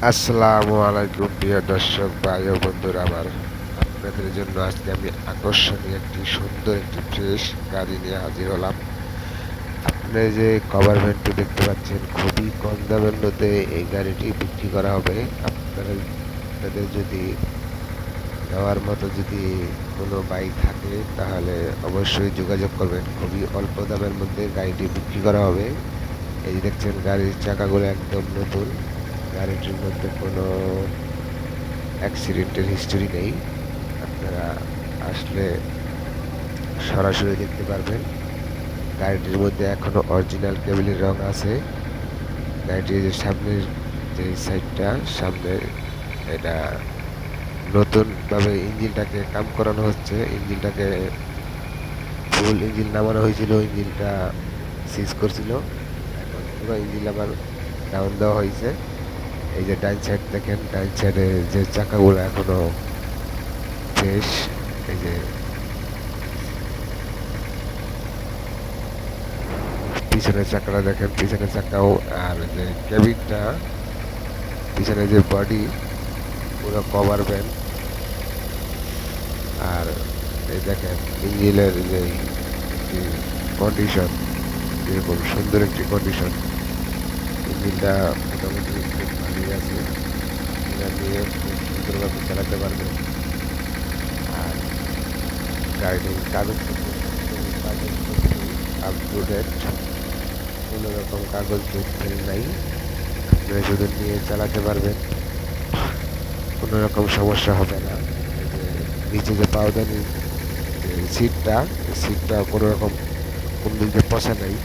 আসসালামু আলাইকুম প্রিয় দর্শক ভাই ও বন্ধুরা আমার, আপনাদের জন্য আজকে আমি আকর্ষণীয় একটি সুন্দর একটি ফ্রেশ গাড়ি নিয়ে হাজির হলাম। আপনি যে কভার ভ্যানটি দেখতে পাচ্ছেন, খুবই কম দামের মধ্যে এই গাড়িটি বিক্রি করা হবে। আপনাদের যদি নেওয়ার মতো যদি কোনো বাইক থাকে তাহলে অবশ্যই যোগাযোগ করবেন। খুবই অল্প দামের মধ্যে গাড়িটি বিক্রি করা হবে। এই যে দেখছেন, গাড়ির চাকাগুলো একদম নতুন। গাড়িটির মধ্যে কোনো অ্যাক্সিডেন্টের হিস্টোরি নেই। আপনারা আসলে সরাসরি দেখতে পারবেন। গাড়িটির মধ্যে এখনো অরিজিনাল কেবিলের রং আছে। গাড়িটির যে সামনের যে সাইডটা, সামনে এটা নতুনভাবে ইঞ্জিনটাকে কাম করানো হচ্ছে। ইঞ্জিনটাকে ফুল ইঞ্জিন নামানো হয়েছিল, ইঞ্জিনটা সিজ করছিল। এখন পুরো ইঞ্জিন আবার ডাউন দেওয়া হয়েছে। এই যে ডাইন সাইড দেখেন, ডাইন সাইডে যে চাকাগুলো এখনো ফ্রেশ। এই যে পিছনের চাকাটা দেখেন, পিছনের চাকাও, আর যে কেবিনটা, পিছনে যে বডি, পুরো কভার ভ্যান। আর এই দেখেন ইঞ্জিনের যে একটি কন্ডিশন, এরকম সুন্দর একটি কন্ডিশন। ইঞ্জিনটা মোটামুটি খুব ভালোই আছে। এটা নিয়ে খুব সুন্দরভাবে চালাতে পারবেন। আর গাড়ির কাগজপত্র আপ টু ডেট, কোনো রকম কাগজ ফেল নাই। আপনি শুধু নিয়ে চালাতে পারবেন, কোনো রকম সমস্যা হবে না। এই যে নিচে যে পাউডারি সিটটা, সিটটা কোনো রকম কোন দিক দিয়ে পচা নাই।